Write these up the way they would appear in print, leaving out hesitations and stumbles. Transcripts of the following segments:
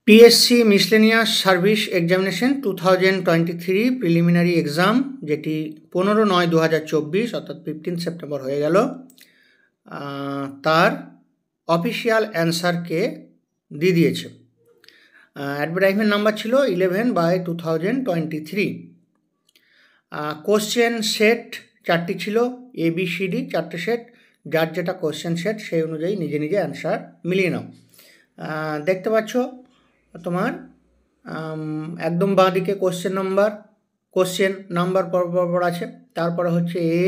PSC miscellaneous service examination 2023 preliminary exam, যেটি 15/9/2024 অর্থাৎ 15 September হয়ে গেল, তার অফিসিয়াল অ্যান্সারকে দিয়ে দিয়েছে। অ্যাডভার্টাইজমেন্ট নাম্বার ছিল 11/2023। কোশ্চেন সেট 4টি ছিল, ABCD 4টে সেট। যার যেটা কোশ্চেন সেট সেই অনুযায়ী নিজে নিজে অ্যান্সার মিলিয়ে নাও। দেখতে পাচ্ছ তোমার একদম বাঁ দিকে কোশ্চেন নাম্বার পর আছে, তারপরে হচ্ছে A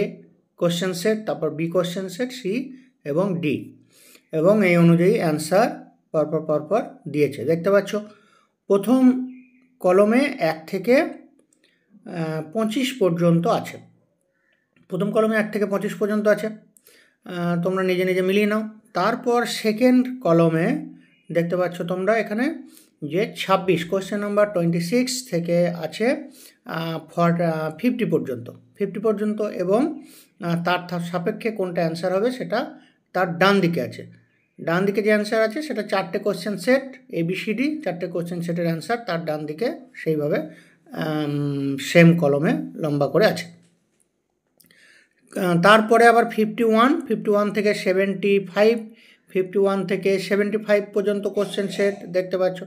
কোশ্চেন সেট, তারপর B কোশ্চেন সেট, C এবং D, এবং এই অনুযায়ী অ্যান্সার পরপর দিয়েছে। দেখতে পাচ্ছ প্রথম কলমে 1 থেকে 25 পর্যন্ত আছে। প্রথম কলমে 1 থেকে 25 পর্যন্ত আছে, তোমরা নিজে নিজে মিলিয়ে নাও। তারপর সেকেন্ড কলমে দেখতে পাচ্ছ তোমরা এখানে যে 26 কোশ্চেন নাম্বার 26 থেকে আছে 50 পর্যন্ত, এবং তার সাপেক্ষে কোনটা অ্যান্সার হবে সেটা তার ডান দিকে আছে। ডান দিকে যে অ্যান্সার আছে সেটা 4টে কোশ্চেন সেট, ABCD 4টে কোশ্চেন সেটের অ্যান্সার তার ডান দিকে সেইভাবে সেম কলমে লম্বা করে আছে। তারপরে আবার 51 থেকে 75, 51 থেকে 75 পর্যন্ত কোশ্চেন সেট দেখতে পাচ্ছ।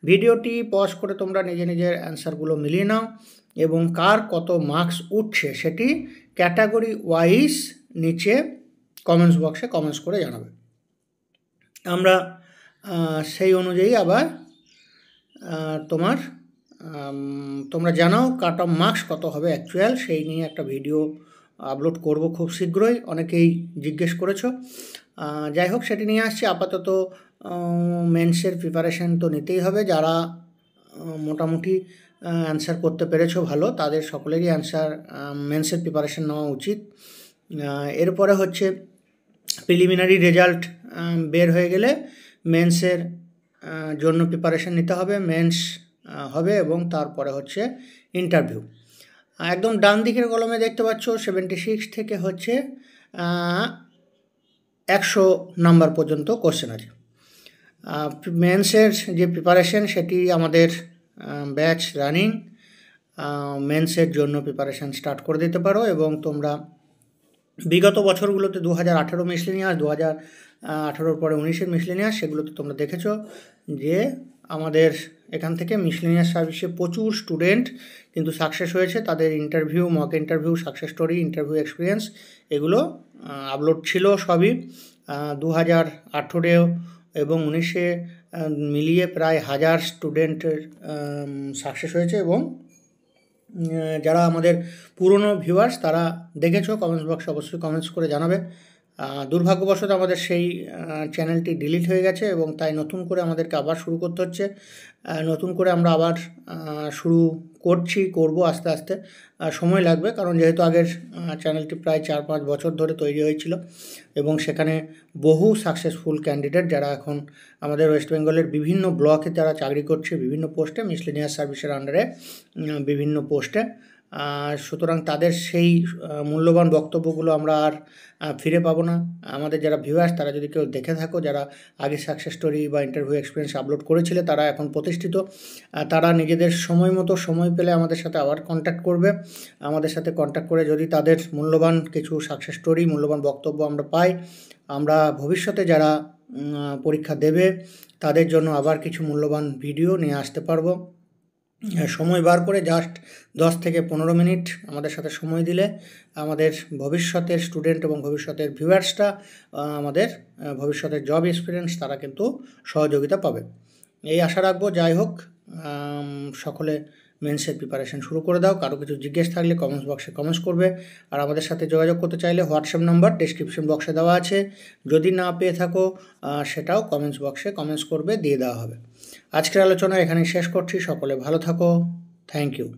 ভিডিওটি পজ করে তোমরা নিজে নিজের অ্যান্সারগুলো মিলিয়ে নাও এবং কার কত মার্কস উঠছে সেটি ক্যাটাগরি ওয়াইজ নিচে কমেন্টস বক্সে কমেন্টস করে জানাবে। আমরা সেই অনুযায়ী আবার তোমরা জানাও কাট অফ মার্কস কত হবে অ্যাকচুয়াল, সেই নিয়ে একটা ভিডিও আপলোড করব খুব শীঘ্রই, অনেকেই জিজ্ঞেস করেছো। যাই হোক, সেটি নিয়ে আসছি। আপাতত মেন্সের প্রিপারেশন তো নিতেই হবে। যারা মোটামুটি অ্যান্সার করতে পেরেছো ভালো, তাদের সকলেরই মেন্সের প্রিপারেশন নেওয়া উচিত। এরপরে হচ্ছে প্রিলিমিনারি রেজাল্ট বের হয়ে গেলে মেন্সের জন্য প্রিপারেশন নিতে হবে, মেন্স হবে, এবং তারপরে হচ্ছে ইন্টারভিউ। একদম ডান দিকের কলমে দেখতে পাচ্ছ 76 থেকে হচ্ছে 100 নাম্বার পর্যন্ত কোশ্চেন আছে। মেন্সের যে প্রিপারেশন সেটি আমাদের ব্যাচ রানিং, মেন্সের জন্য প্রিপারেশন স্টার্ট করে দিতে পারো। এবং তোমরা বিগত বছরগুলোতে 2018 মিসলেনিয়াস, 2018 পরে 19-এর মিসলেনিয়াস, সেগুলোতে তোমরা দেখেছো যে আমাদের এখান থেকে মিসলেনিয়াস সার্ভিসে প্রচুর স্টুডেন্ট কিন্তু সাকসেস হয়েছে। তাদের interview, mock interview, success story, interview experience এগুলো আপলোড ছিল সবই। 2018 এবং 19-এ মিলিয়ে প্রায় 1000 স্টুডেন্টের সাকসেস হয়েছে। এবং যারা আমাদের পুরনো ভিউয়ার্স তারা দেখেছো, কমেন্টস বক্সে অবশ্যই কমেন্টস করে জানাবে। দুর্ভাগ্যবশত আমাদের সেই চ্যানেলটি ডিলিট হয়ে গেছে এবং তাই নতুন করে আমাদেরকে আবার শুরু করতে হচ্ছে। নতুন করে আমরা আবার করব আস্তে আস্তে, সময় লাগবে, কারণ যেহেতু আগের চ্যানেলটি প্রায় 4-5 বছর ধরে তৈরি হয়েছিল এবং সেখানে বহু সাকসেসফুল ক্যান্ডিডেট যারা এখন আমাদের ওয়েস্ট বেঙ্গলের বিভিন্ন ব্লকে যারা চাকরি করছে, বিভিন্ন পোস্টে, মিসলেনিয়াস সার্ভিসের আন্ডারে বিভিন্ন পোস্টে। সুতরাং তাদের সেই মূল্যবান বক্তব্যগুলো আমরা আর ফিরে পাবো না। আমাদের যারা ভিউয়ার্স তারা যদি কেউ দেখে থাকো, যারা আগে সাকসেস স্টোরি বা ইন্টারভিউ এক্সপিরিয়েন্স আপলোড করেছিলে, তারা এখন প্রতিষ্ঠিত, তারা নিজেদের সময় পেলে আমাদের সাথে আবার কন্ট্যাক্ট করবে। আমাদের সাথে কন্ট্যাক্ট করে যদি তাদের মূল্যবান কিছু সাকসেস স্টোরি, মূল্যবান বক্তব্য আমরা পাই, আমরা ভবিষ্যতে যারা পরীক্ষা দেবে তাদের জন্য আবার কিছু মূল্যবান ভিডিও নিয়ে আসতে পারবো। সময় বার করে জাস্ট 10 থেকে 15 মিনিট আমাদের সাথে সময় দিলে আমাদের ভবিষ্যতের স্টুডেন্ট এবং ভবিষ্যতের ভিউয়ার্সরা, আমাদের ভবিষ্যতের জব এক্সপিরিয়েন্স, তারা কিন্তু সহযোগিতা পাবে, এই আশা রাখবো। যাই হোক, সকলে মেন্সের প্রিপারেশন শুরু করে দাও। কারো কিছু জিজ্ঞেস থাকলে কমেন্টস বক্সে কমেন্টস করবে, আর আমাদের সাথে যোগাযোগ করতে চাইলে হোয়াটসঅ্যাপ নাম্বার ডেসক্রিপশন বক্সে দেওয়া আছে। যদি না পেয়ে থাকো সেটাও কমেন্টস বক্সে কমেন্টস করবে, দিয়ে দেওয়া হবে। আজকের আলোচনা এখানেই শেষ করছি। সকলে ভালো থাকো। Thank you.